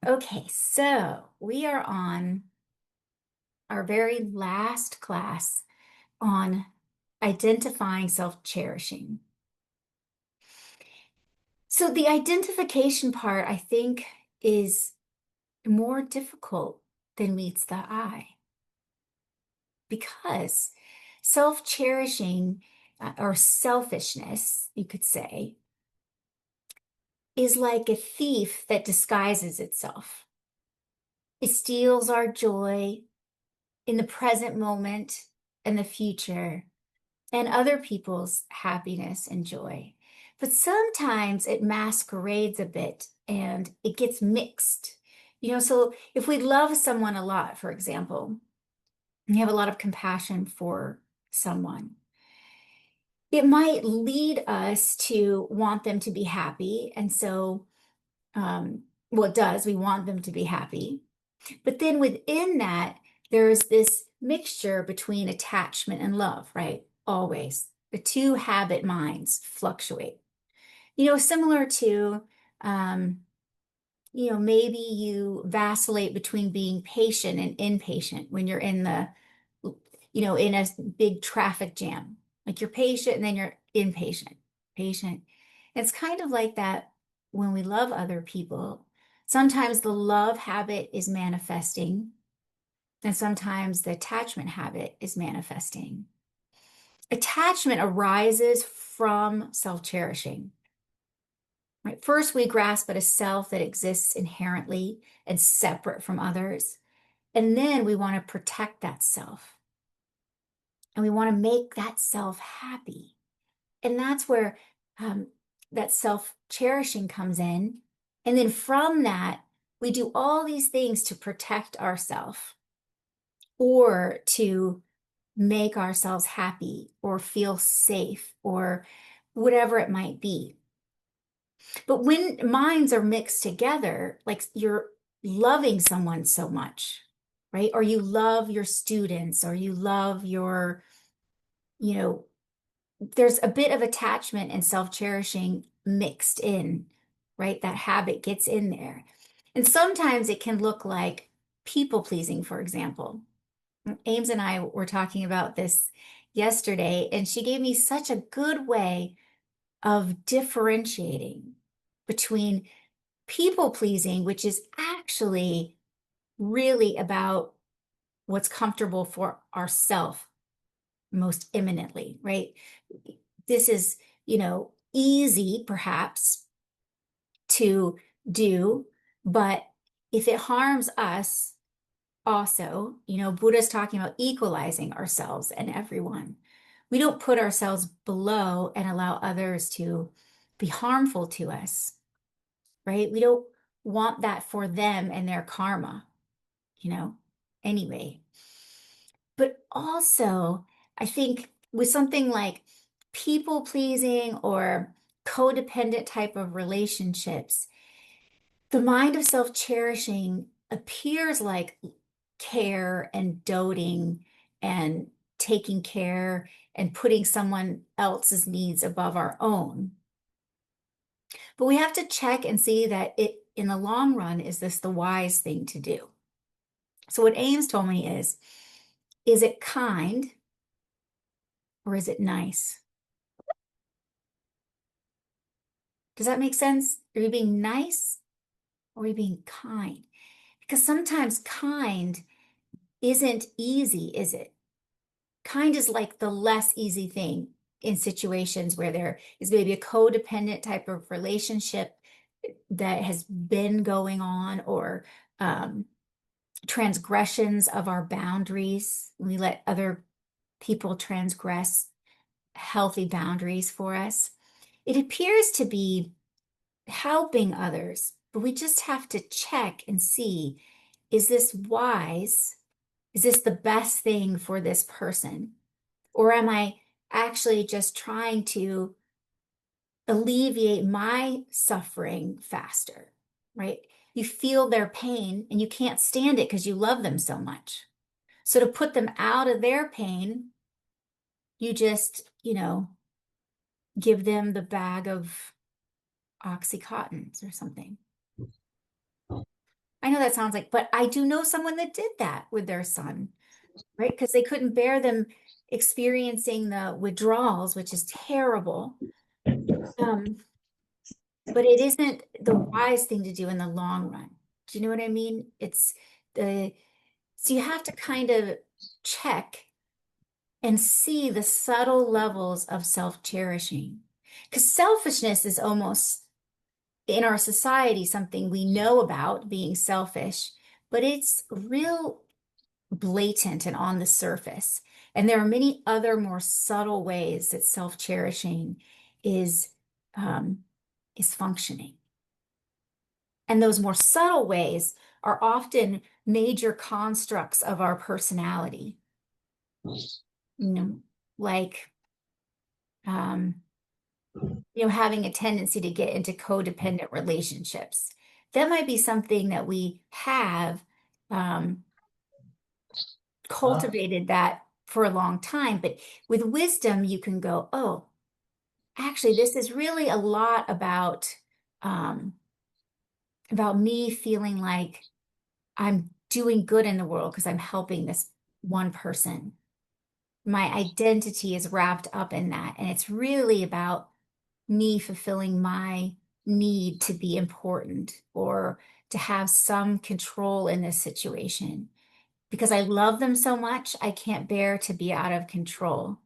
Okay, so we are on our very last class on identifying self-cherishing. So the identification part, I think, is more difficult than meets the eye because self-cherishing or selfishness, you could say, is like a thief that disguises itself. It steals our joy in the present moment and the future and other people's happiness and joy. But sometimes it masquerades a bit and it gets mixed. So if we love someone a lot, for example, and you have a lot of compassion for someone, it might lead us to want them to be happy. And so, well, it does. We want them to be happy. But then within that, there's this mixture between attachment and love, right? Always. The two habit minds fluctuate. Similar to, um, maybe you vacillate between being patient and impatient when you're in a big traffic jam. Like you're patient and then you're impatient, patient. It's kind of like that when we love other people. Sometimes the love habit is manifesting, and sometimes the attachment habit is manifesting. Attachment arises from self-cherishing. Right? First, we grasp at a self that exists inherently and separate from others. And then we want to protect that self. And we want to make that self happy. And that's where that self-cherishing comes in. And then from that, we do all these things to protect ourselves or to make ourselves happy or feel safe or whatever it might be. But when minds are mixed together, like you're loving someone so much, right? Or you love your students, or you love you know, there's a bit of attachment and self-cherishing mixed in, right? That habit gets in there. And sometimes it can look like people pleasing, for example. Ames and I were talking about this yesterday, and she gave me such a good way of differentiating between people pleasing, which is actually really about what's comfortable for ourself most eminently, right? This is, easy perhaps to do, but if it harms us, also, Buddha's talking about equalizing ourselves and everyone. We don't put ourselves below and allow others to be harmful to us, right? We don't want that for them and their karma, you know, anyway. But also, I think with something like people pleasing or codependent type of relationships, the mind of self-cherishing appears like care and doting and taking care and putting someone else's needs above our own. But we have to check and see that in the long run, is this the wise thing to do? So what Ames told me is it kind or is it nice? Does that make sense? Are you being nice or are you being kind? Because sometimes kind isn't easy, is it? Kind is like the less easy thing in situations where there is maybe a codependent type of relationship that has been going on, or transgressions of our boundaries. We let other people transgress healthy boundaries for us. It appears to be helping others, but we just have to check and see, is this wise? Is this the best thing for this person? Or am I actually just trying to alleviate my suffering faster, right? You feel their pain and you can't stand it because you love them so much. So to put them out of their pain, you just, give them the bag of Oxycontins or something. I know that sounds like, but I do know someone that did that with their son, right? Because they couldn't bear them experiencing the withdrawals, which is terrible. Um, but it isn't the wise thing to do in the long run. Do you know what I mean? It's the, so you have to kind of check and see the subtle levels of self-cherishing. Because selfishness is almost in our society something we know about being selfish, but it's real blatant and on the surface. And there are many other more subtle ways that self-cherishing is um, is functioning. And those more subtle ways are often major constructs of our personality. You know, like um, having a tendency to get into codependent relationships. That might be something that we have um, cultivated that for a long time, but with wisdom, you can go, oh, actually, this is really a lot um, about me feeling like I'm doing good in the world because I'm helping this one person. My identity is wrapped up in that, and it's really about me fulfilling my need to be important or to have some control in this situation. Because I love them so much, I can't bear to be out of control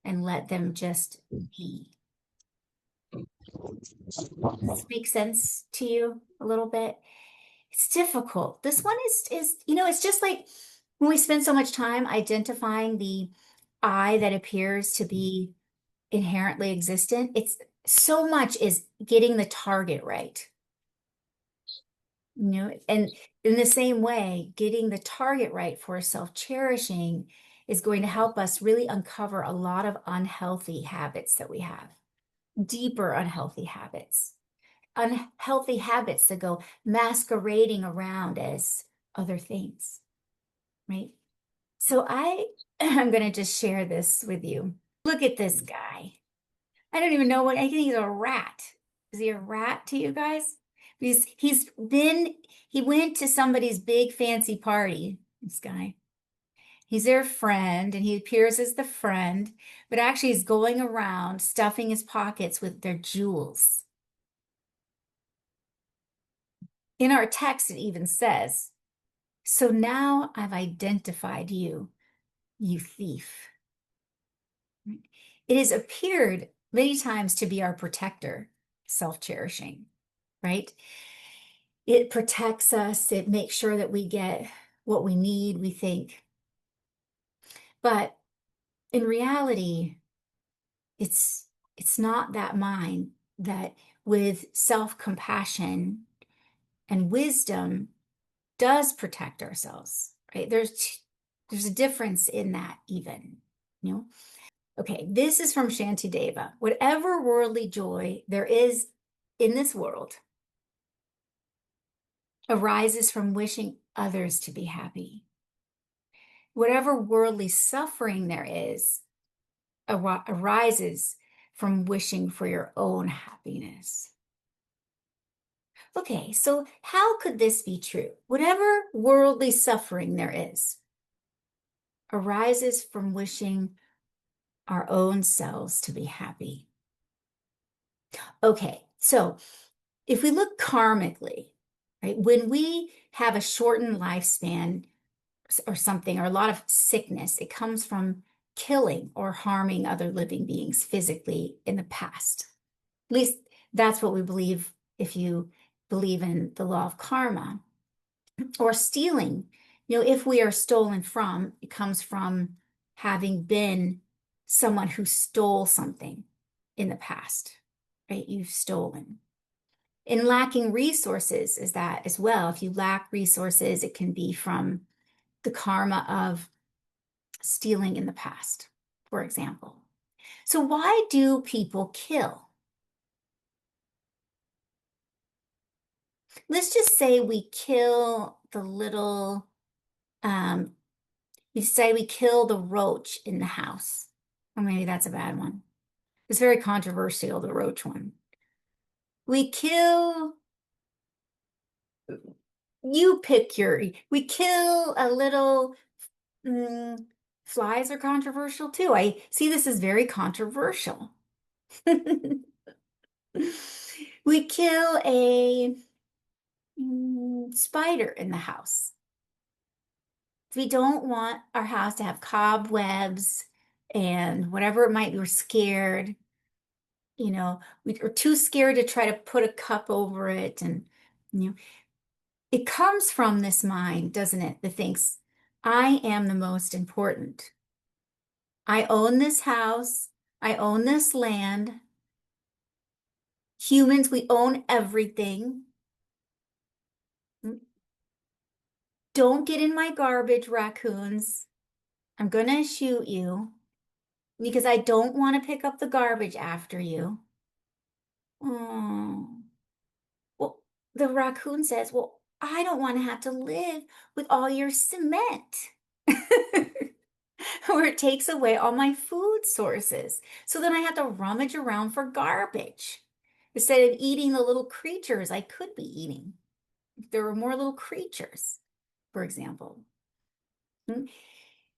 and let them just be. Does this make sense to you a little bit? It's difficult. This one is it's just like when we spend so much time identifying the I that appears to be inherently existent, it's so much is getting the target right. And in the same way, getting the target right for self-cherishing is going to help us really uncover a lot of unhealthy habits that we have, deeper unhealthy habits that go masquerading around as other things, right? So I'm going to just share this with you. Look at this guy. I don't even know I think he's a rat. Is he a rat to you guys? Because he went to somebody's big fancy party, this guy. He's their friend and he appears as the friend, but actually he's going around stuffing his pockets with their jewels. In our text, it even says, so now I've identified you, you thief. It has appeared many times to be our protector, self-cherishing, right? It protects us. It makes sure that we get what we need, we think. But in reality, it's not that mind that with self-compassion and wisdom does protect ourselves, right? There's a difference in that even, you know? Okay, this is from Shantideva. Whatever worldly joy there is in this world arises from wishing others to be happy. Whatever worldly suffering there is arises from wishing for your own happiness. Okay, so how could this be true? Whatever worldly suffering there is arises from wishing our own selves to be happy. Okay, so if we look karmically, right, when we have a shortened lifespan or something, or a lot of sickness, it comes from killing or harming other living beings physically in the past. At least that's what we believe if you believe in the law of karma. Or stealing, if we are stolen from, it comes from having been someone who stole something in the past, right? You've stolen. In lacking resources is that as well. If you lack resources, it can be from the karma of stealing in the past, for example. So why do people kill? Let's just say we kill the little, we say we kill the roach in the house. Or maybe that's a bad one. It's very controversial, the roach one. We kill You pick we kill a little, mm, flies are controversial too. I see this as very controversial. We kill a spider in the house. We don't want our house to have cobwebs and whatever it might be. We're scared, we're too scared to try to put a cup over it. And, you know, it comes from this mind, doesn't it? That thinks, I am the most important. I own this house. I own this land. Humans, we own everything. Don't get in my garbage, raccoons. I'm gonna shoot you because I don't want to pick up the garbage after you. Oh, well, the raccoon says, well, I don't want to have to live with all your cement. Or it takes away all my food sources. So then I have to rummage around for garbage instead of eating the little creatures I could be eating. If there were more little creatures, for example. Hmm?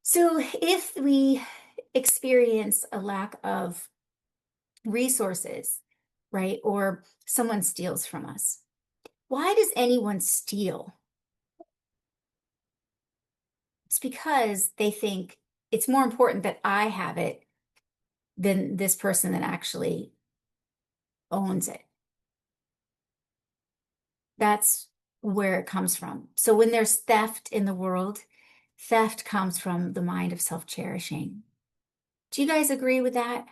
So if we experience a lack of resources, right, or someone steals from us, why does anyone steal? It's because they think it's more important that I have it than this person that actually owns it. That's where it comes from. So when there's theft in the world, theft comes from the mind of self-cherishing. Do you guys agree with that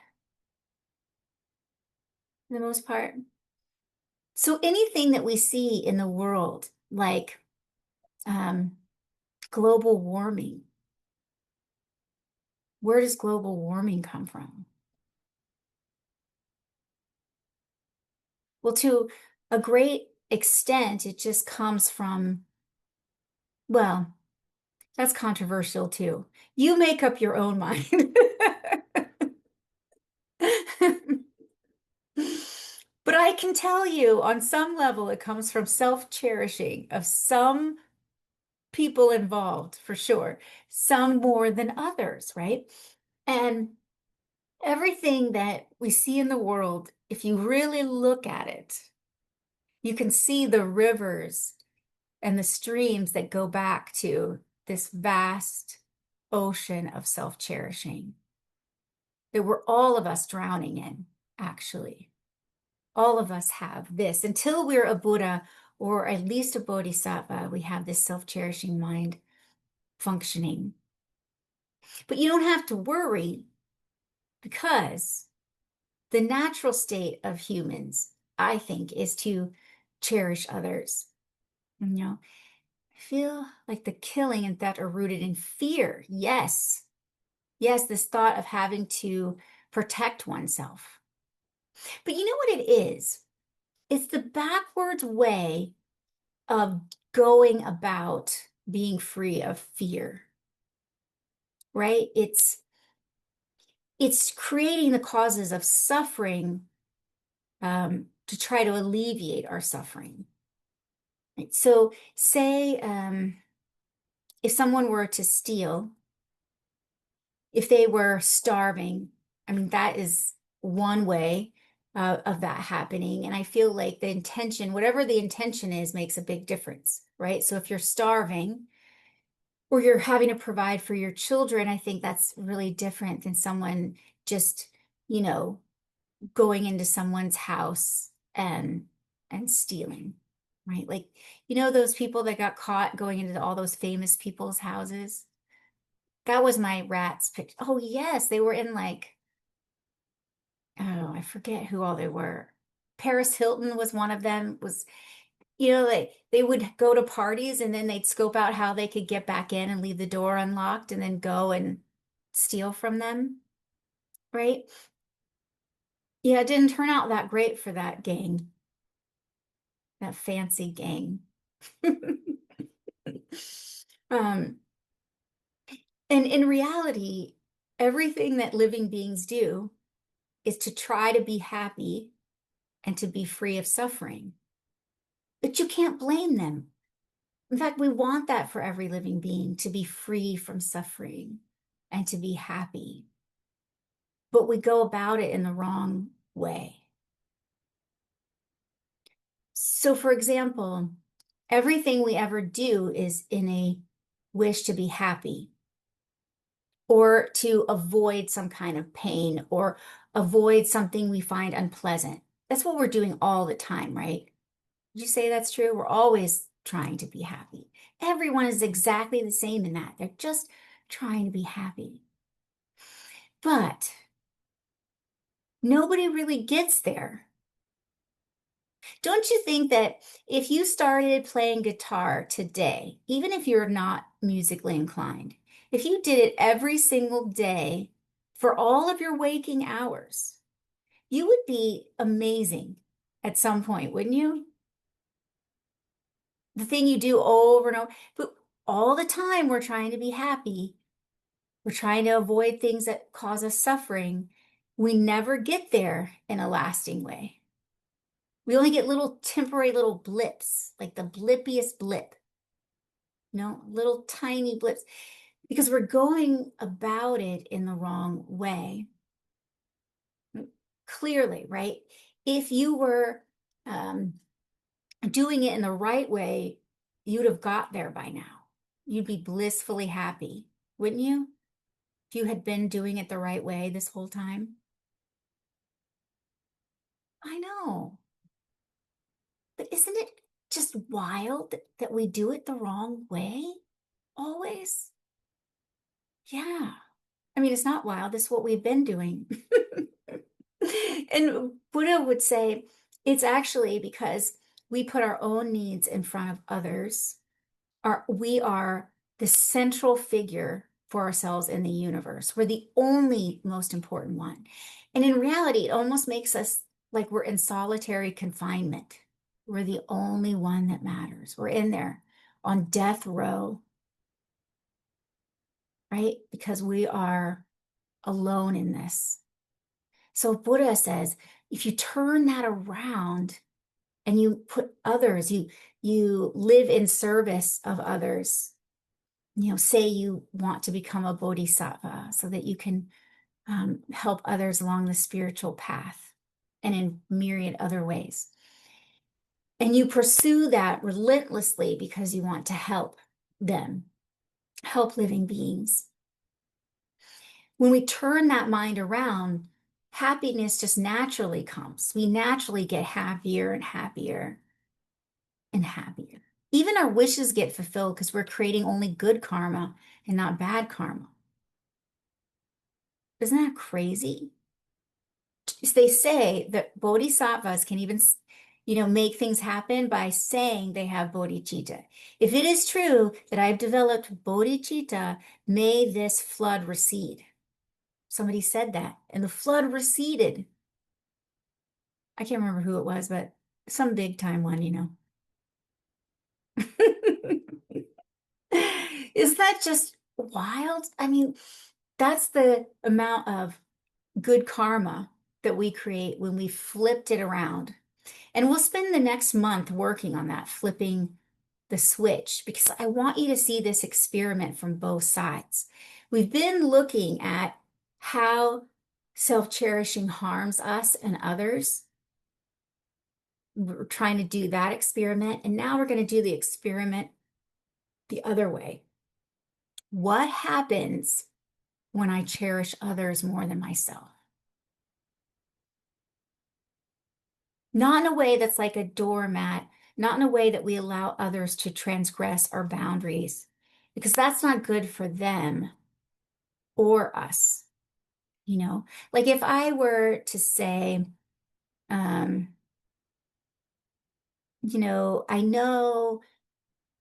for the most part? So anything that we see in the world, like um, global warming, where does global warming come from? Well, to a great extent, it just comes from, well, that's controversial too. You make up your own mind. But I can tell you on some level, it comes from self-cherishing of some people involved, for sure, some more than others, right? And everything that we see in the world, if you really look at it, you can see the rivers and the streams that go back to this vast ocean of self-cherishing that we're all of us drowning in, actually. All of us have this. Until we're a Buddha or at least a Bodhisattva, we have this self-cherishing mind functioning. But you don't have to worry because the natural state of humans, I think, is to cherish others. I feel like the killing and theft are rooted in fear. Yes. Yes, this thought of having to protect oneself. But you know what it is? It's the backwards way of going about being free of fear, right? It's creating the causes of suffering to try to alleviate our suffering. Right? So say if someone were to steal, if they were starving, I mean, that is one way of that happening. And I feel like the intention, whatever the intention is, makes a big difference, right? So if you're starving or you're having to provide for your children, I think that's really different than someone just, you know, going into someone's house and stealing, right? Like, those people that got caught going into all those famous people's houses? That was my rat's picture. Oh, yes, they were in like, oh, I forget who all they were. Paris Hilton was one of them, like they would go to parties and then they'd scope out how they could get back in and leave the door unlocked and then go and steal from them, right? Yeah, it didn't turn out that great for that gang, that fancy gang. Um, and in reality, everything that living beings do is to try to be happy and to be free of suffering. But you can't blame them. In fact, we want that for every living being to be free from suffering and to be happy. But we go about it in the wrong way. So, for example, everything we ever do is in a wish to be happy or to avoid some kind of pain or avoid something we find unpleasant. That's what we're doing all the time, right? Would you say that's true? We're always trying to be happy. Everyone is exactly the same in that. They're just trying to be happy. But nobody really gets there. Don't you think that if you started playing guitar today, even if you're not musically inclined, if you did it every single day for all of your waking hours, you would be amazing at some point, wouldn't you? The thing you do over and over, but all the time we're trying to be happy. We're trying to avoid things that cause us suffering. We never get there in a lasting way. We only get little temporary little blips, like the blippiest blip, little tiny blips, because we're going about it in the wrong way. Clearly, right? If you were doing it in the right way, you'd have got there by now. You'd be blissfully happy, wouldn't you? If you had been doing it the right way this whole time. I know. But isn't it just wild that we do it the wrong way always? Yeah. I mean, it's not wild. It's what we've been doing. And Buddha would say it's actually because we put our own needs in front of others. We are the central figure for ourselves in the universe. We're the only most important one. And in reality, it almost makes us like we're in solitary confinement. We're the only one that matters. We're in there on death row, right? Because we are alone in this. So Buddha says, if you turn that around and you put others, you live in service of others, say you want to become a bodhisattva so that you can help others along the spiritual path and in myriad other ways. And you pursue that relentlessly because you want to help them, help living beings. When we turn that mind around, happiness just naturally comes. We naturally get happier and happier and happier. Even our wishes get fulfilled because we're creating only good karma and not bad karma. Isn't that crazy? They say that bodhisattvas can even, make things happen by saying they have bodhicitta. If it is true that I've developed bodhicitta, may this flood recede. Somebody said that, and the flood receded. I can't remember who it was, but some big time one. Is that just wild? I mean, that's the amount of good karma that we create when we flipped it around. And we'll spend the next month working on that, flipping the switch, because I want you to see this experiment from both sides. We've been looking at how self-cherishing harms us and others. We're trying to do that experiment, and now we're going to do the experiment the other way. What happens when I cherish others more than myself? Not in a way that's like a doormat, not in a way that we allow others to transgress our boundaries, because that's not good for them or us. Like if I were to say, um, I know,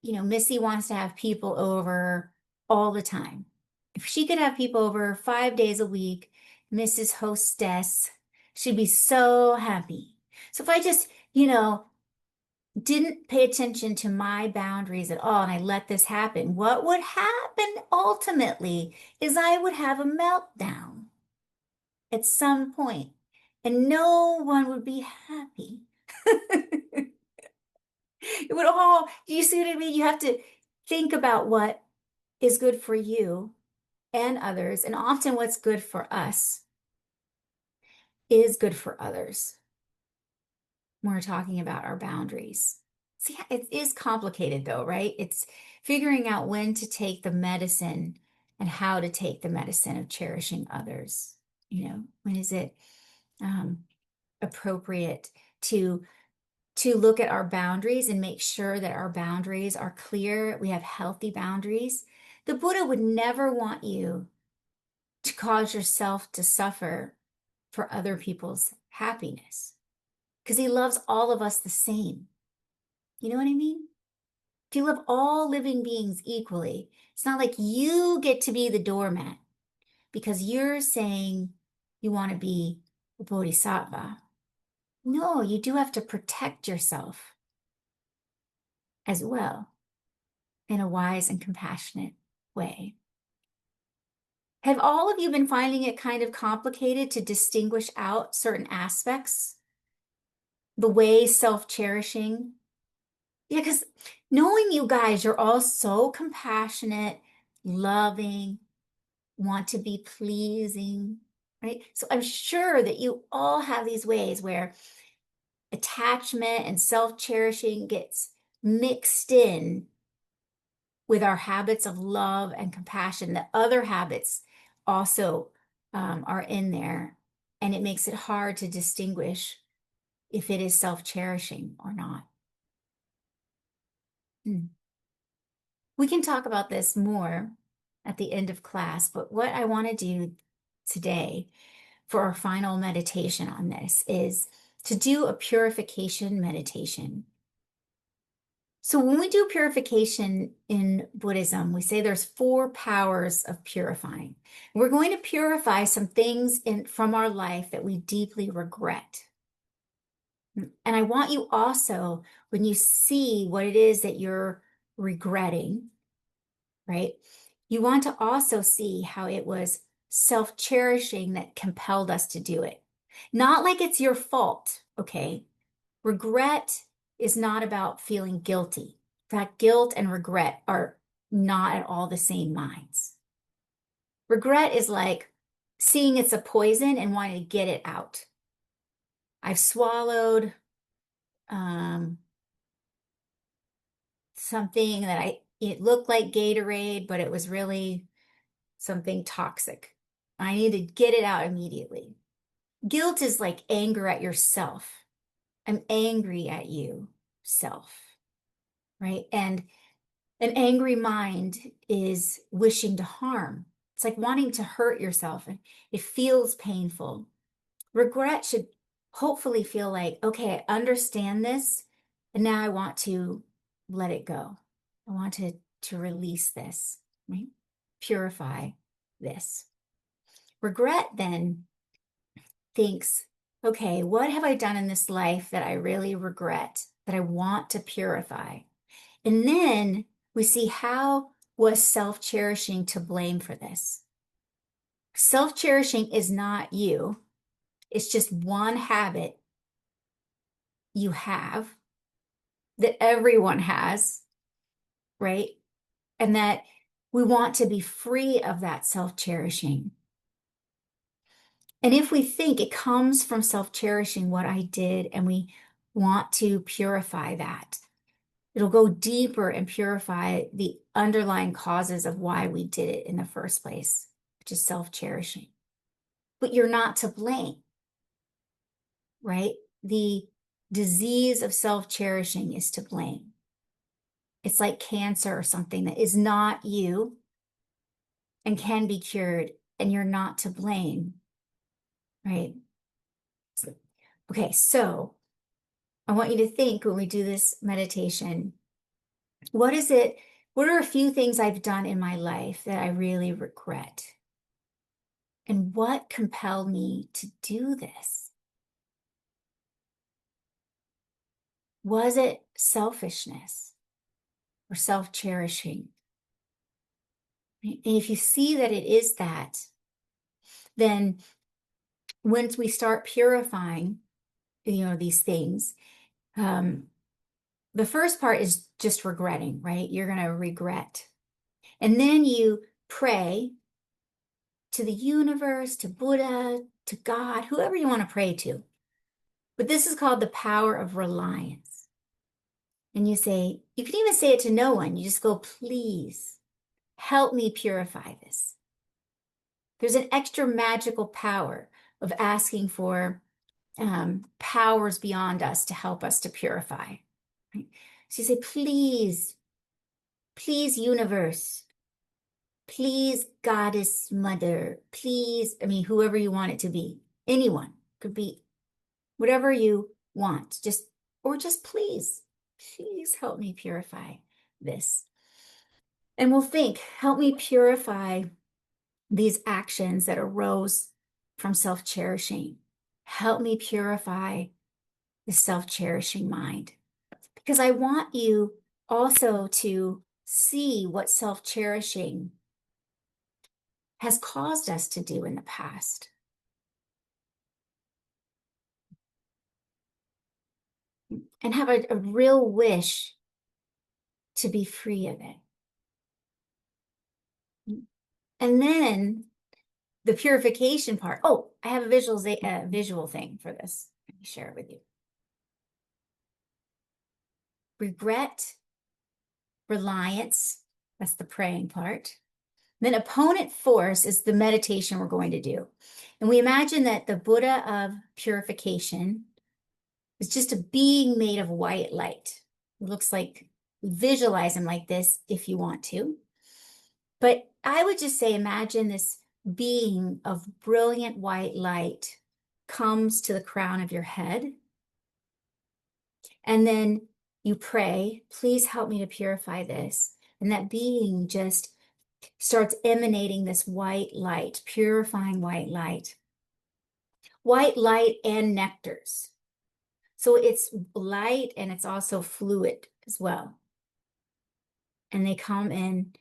Missy wants to have people over all the time. If she could have people over 5 days a week, Mrs. Hostess, she'd be so happy. So if I just, didn't pay attention to my boundaries at all and I let this happen, what would happen ultimately is I would have a meltdown at some point and no one would be happy. It would all, do you see what I mean? You have to think about what is good for you and others. And often what's good for us is good for others when we're talking about our boundaries. See, it is complicated though, right? It's figuring out when to take the medicine and how to take the medicine of cherishing others. When is it appropriate to look at our boundaries and make sure that our boundaries are clear, we have healthy boundaries. The Buddha would never want you to cause yourself to suffer for other people's happiness because he loves all of us the same. You know what I mean? If you love all living beings equally, it's not like you get to be the doormat because you're saying you want to be a bodhisattva. No, you do have to protect yourself as well in a wise and compassionate way. Have all of you been finding it kind of complicated to distinguish out certain aspects? The way self-cherishing? Yeah, because knowing you guys, you're all so compassionate, loving, want to be pleasing, right? So I'm sure that you all have these ways where attachment and self-cherishing gets mixed in with our habits of love and compassion. The other habits also are in there, and it makes it hard to distinguish if it is self-cherishing or not. We can talk about this more at the end of class, but what I want to do today for our final meditation on this is to do a purification meditation. So when we do purification in Buddhism, we say there's 4 powers of purifying. We're going to purify some things from our life that we deeply regret. And I want you also, when you see what it is that you're regretting, right? You want to also see how it was self-cherishing that compelled us to do it. Not like it's your fault, okay? Regret is not about feeling guilty. In fact, guilt and regret are not at all the same minds. Regret is like seeing it's a poison and wanting to get it out. I've swallowed something that it looked like Gatorade, but it was really something toxic. I need to get it out immediately. Guilt is like anger at yourself. I'm angry at you, self, right? And an angry mind is wishing to harm. It's like wanting to hurt yourself. It feels painful. Regret should hopefully feel like, okay, I understand this, and now I want to let it go. I want to release this, right? Purify this. Regret then thinks, okay, what have I done in this life that I really regret, that I want to purify? And then we see how was self-cherishing to blame for this. Self-cherishing is not you. It's just one habit you have that everyone has, right? And that we want to be free of that self-cherishing. And if we think it comes from self-cherishing what I did, and we want to purify that, it'll go deeper and purify the underlying causes of why we did it in the first place, which is self-cherishing. But you're not to blame, right? The disease of self-cherishing is to blame. It's like cancer or something that is not you and can be cured, and you're not to blame, right? Okay, so I want you to think when we do this meditation, what are a few things I've done in my life that I really regret? And what compelled me to do this? Was it selfishness or self-cherishing? And if you see that it is that, then once we start purifying, these things, The first part is just regretting, right? You're going to regret. And then you pray to the universe, to Buddha, to God, whoever you want to pray to. But this is called the power of reliance. And you say, you can even say it to no one. You just go, please help me purify this. There's an extra magical power of asking for powers beyond us to help us to purify. Right? So you say, please, please, universe, please, goddess, mother, please, I mean, whoever you want it to be, anyone, could be whatever you want, or just please, please help me purify this. And we'll think, help me purify these actions that arose from self-cherishing. Help me purify the self-cherishing mind. Because I want you also to see what self-cherishing has caused us to do in the past. And have a real wish to be free of it. And then the purification part. Oh, I have a visual thing for this. Let me share it with you. Regret, reliance, that's the praying part. Then opponent force is the meditation we're going to do. And we imagine that the Buddha of purification is just a being made of white light. It looks like, visualize him like this if you want to. But I would just say, imagine this being of brilliant white light comes to the crown of your head. And then you pray, please help me to purify this. And that being just starts emanating this white light, purifying white light. White light and nectars. So it's light and it's also fluid as well. And they come in,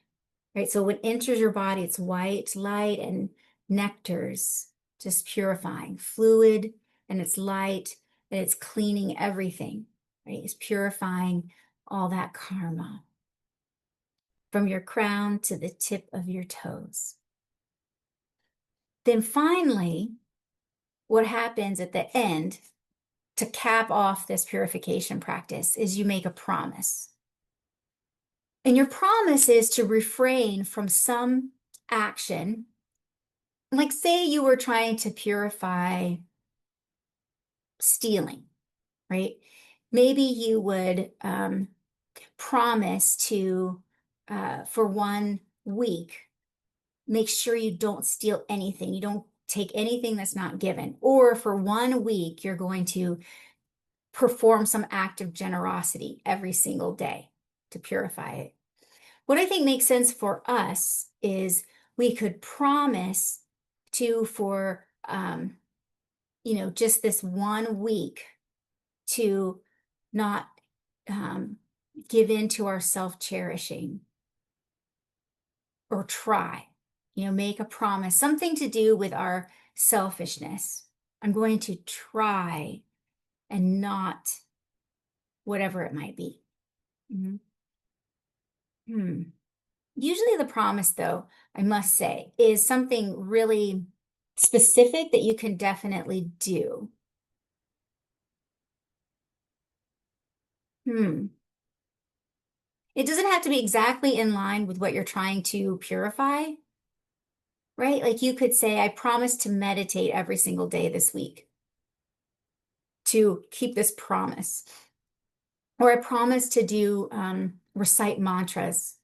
right? So when it enters your body, it's white light and nectars, just purifying. Fluid and it's light and it's cleaning everything, right? It's purifying all that karma from your crown to the tip of your toes. Then finally, what happens at the end to cap off this purification practice is you make a promise. And your promise is to refrain from some action. Like say you were trying to purify stealing, right? Maybe you would promise to, for 1 week, make sure you don't steal anything. You don't take anything that's not given. Or for 1 week, you're going to perform some act of generosity every single day to purify it. What I think makes sense for us is we could promise to, for, just this 1 week to not give in to our self-cherishing or try, make a promise, something to do with our selfishness. I'm going to try and not whatever it might be. Usually the promise, though, I must say, is something really specific that you can definitely do. It doesn't have to be exactly in line with what you're trying to purify, right? Like you could say, I promise to meditate every single day this week to keep this promise. Or I promise to do recite mantras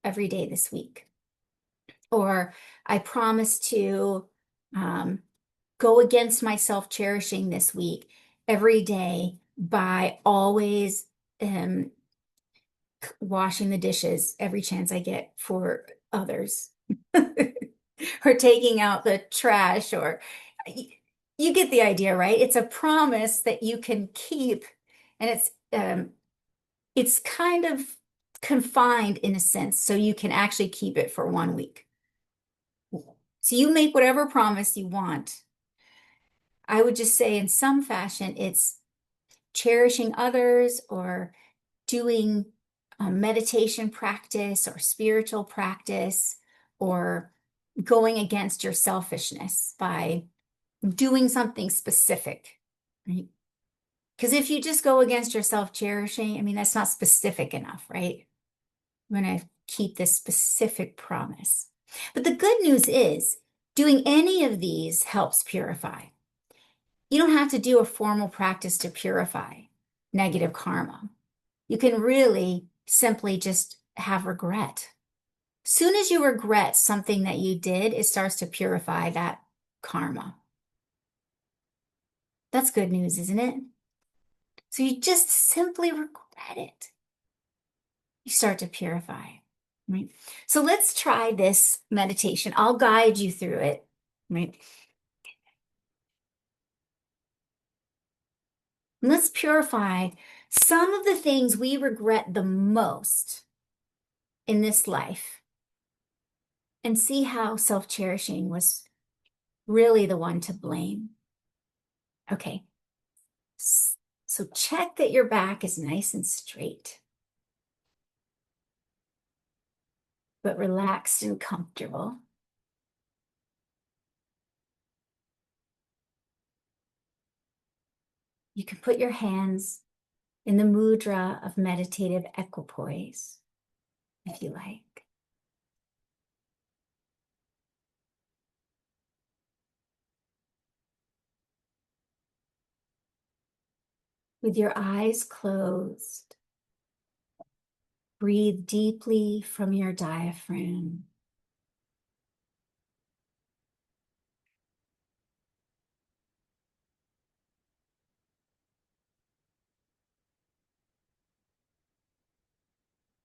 every day this week. Or I promise to go against my self-cherishing this week every day by always washing the dishes every chance I get for others. Or taking out the trash, or you get the idea, right? It's a promise that you can keep, and it's kind of confined in a sense, so you can actually keep it for 1 week. So you make whatever promise you want. I would just say in some fashion, it's cherishing others or doing a meditation practice or spiritual practice or going against your selfishness by doing something specific, right? Because if you just go against your self-cherishing, I mean, that's not specific enough, right? I'm going to keep this specific promise. But the good news is doing any of these helps purify. You don't have to do a formal practice to purify negative karma. You can really simply just have regret. Soon as you regret something that you did, it starts to purify that karma. That's good news, isn't it? So you just simply regret it. You start to purify, right? So let's try this meditation. I'll guide you through it, right? And let's purify some of the things we regret the most in this life and see how self-cherishing was really the one to blame. Okay. So check that your back is nice and straight, but relaxed and comfortable. You can put your hands in the mudra of meditative equipoise, if you like. With your eyes closed, breathe deeply from your diaphragm.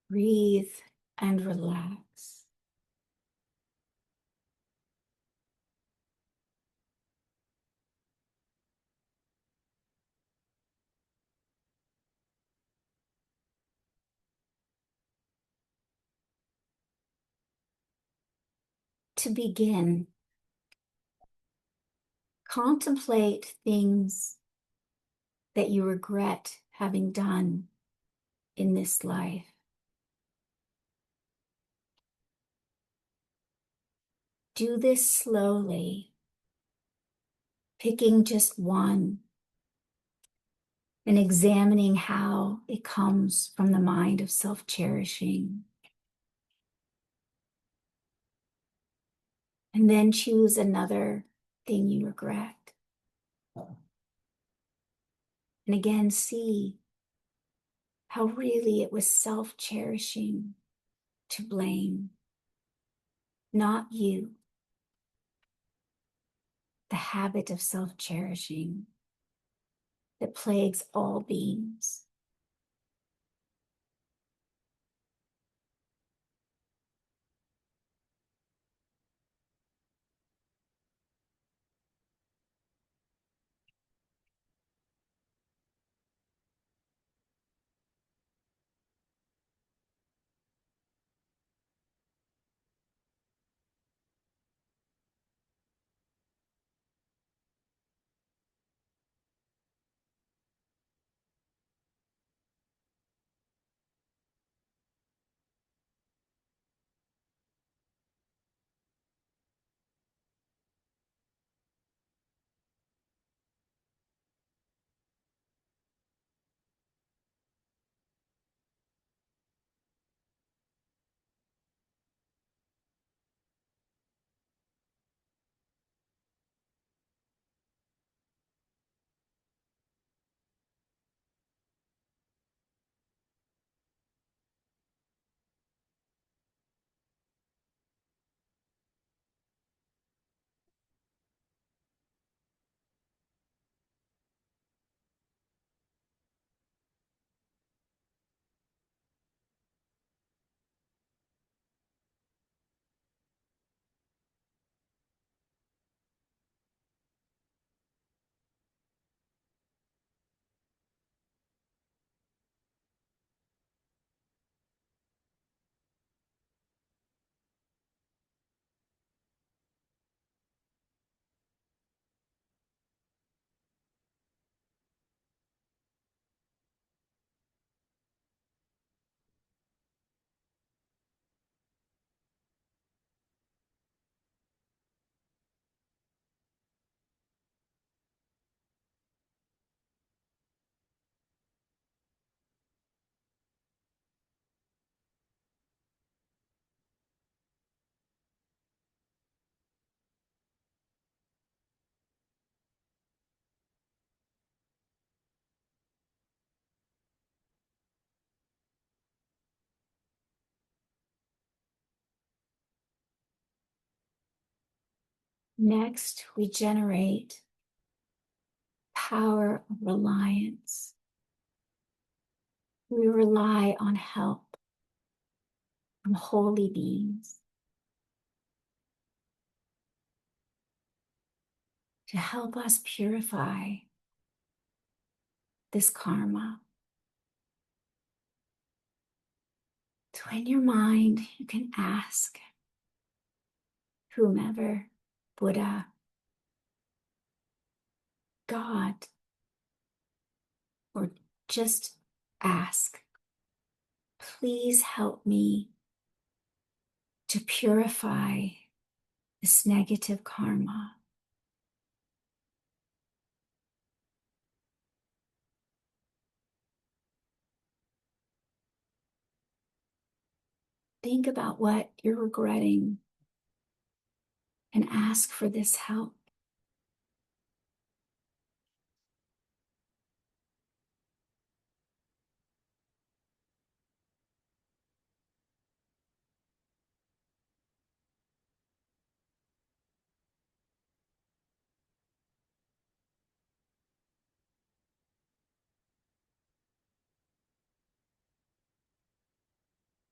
Breathe and relax. To begin, contemplate things that you regret having done in this life. Do this slowly, picking just one and examining how it comes from the mind of self-cherishing. And then choose another thing you regret. And again, see how really it was self-cherishing to blame, not you. The habit of self-cherishing that plagues all beings. Next, we generate power of reliance. We rely on help from holy beings to help us purify this karma. So in your mind, you can ask whomever, Buddha, God, or just ask, please help me to purify this negative karma. Think about what you're regretting and ask for this help.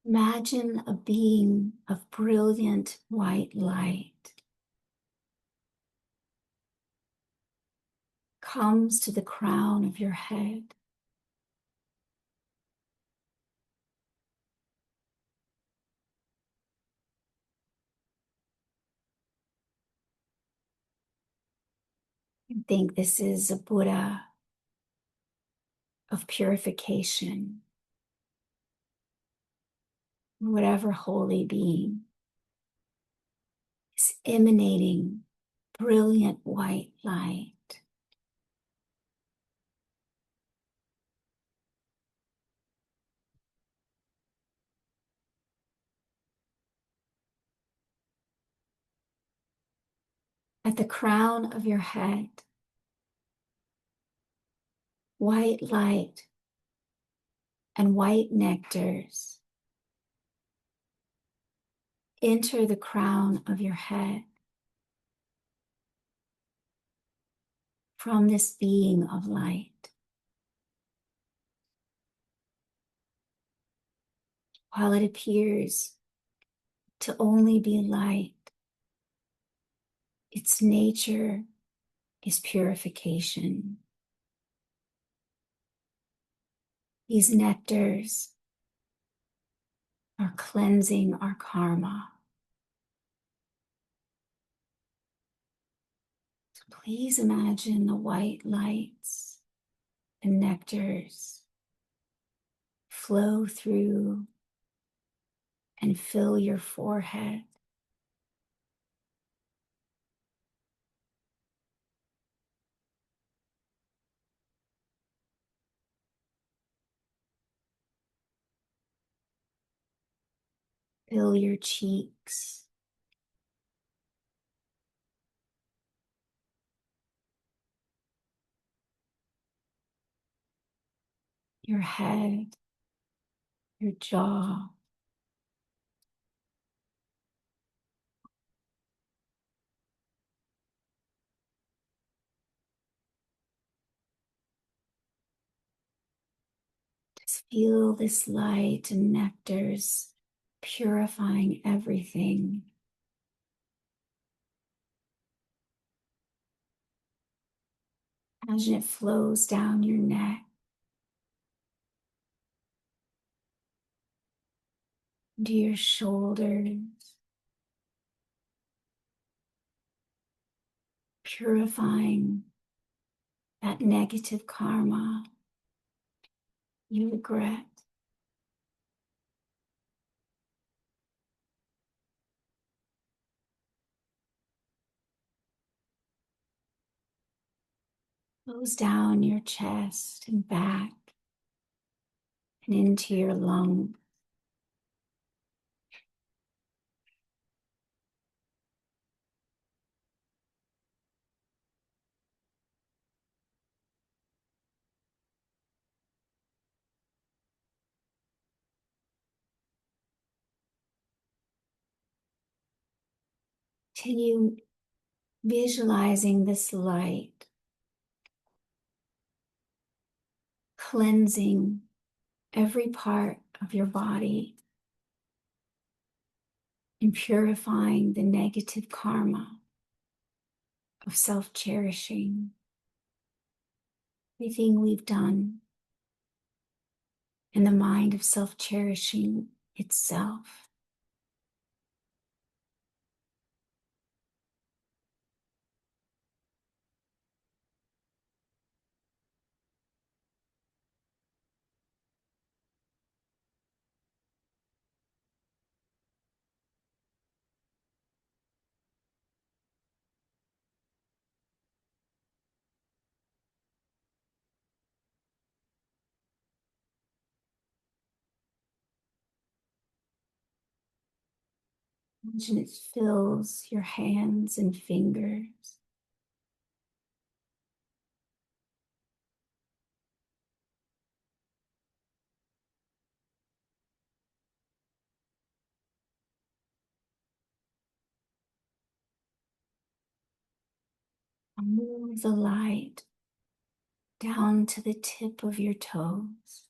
Imagine a being of brilliant white light comes to the crown of your head. I think this is a Buddha of purification, whatever holy being is emanating brilliant white light. At the crown of your head, white light and white nectars enter the crown of your head from this being of light. While it appears to only be light, its nature is purification. These nectars are cleansing our karma. So please imagine the white lights and nectars flow through and fill your forehead. Fill your cheeks, your head, your jaw, just feel this light and nectars purifying everything. Imagine it flows down your neck, into your shoulders, purifying that negative karma you regret. Flows down your chest and back and into your lungs. Continue visualizing this light cleansing every part of your body and purifying the negative karma of self-cherishing, everything we've done in the mind of self-cherishing itself. Imagine it fills your hands and fingers. Move the light down to the tip of your toes.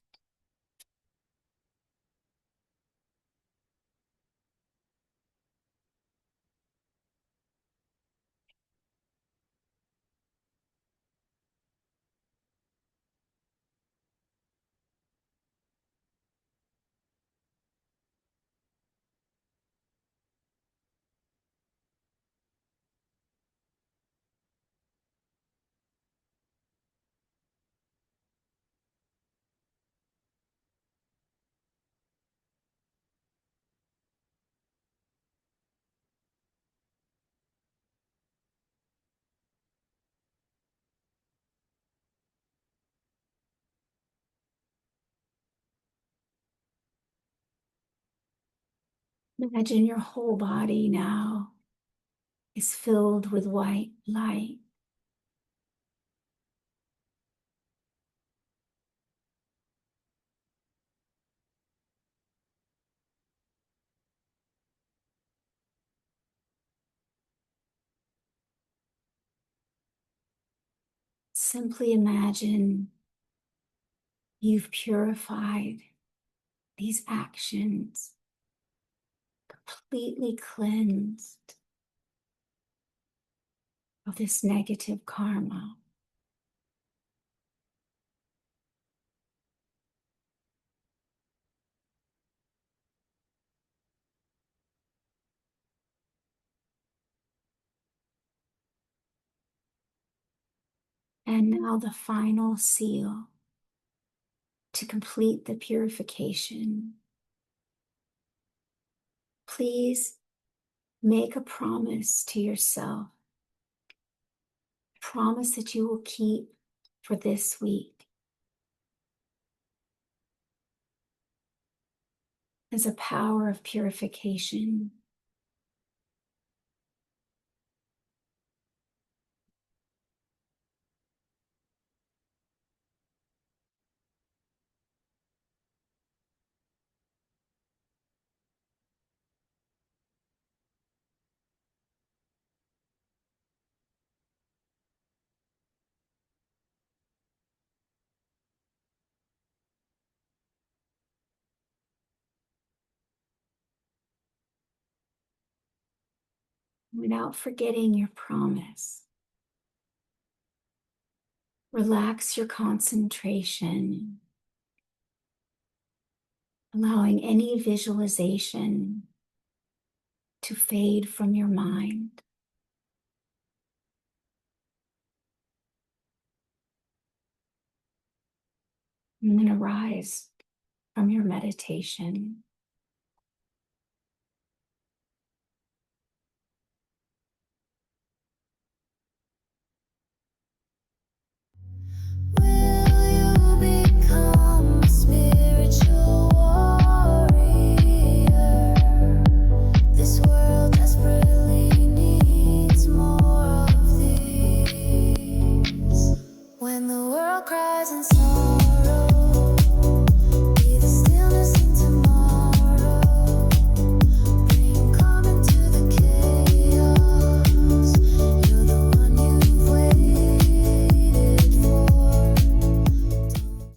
Imagine your whole body now is filled with white light. Simply imagine you've purified these actions, completely cleansed of this negative karma. And now the final seal to complete the purification. Please make a promise to yourself. Promise that you will keep for this week as a power of purification. Without forgetting your promise, relax your concentration, allowing any visualization to fade from your mind. And then arise from your meditation.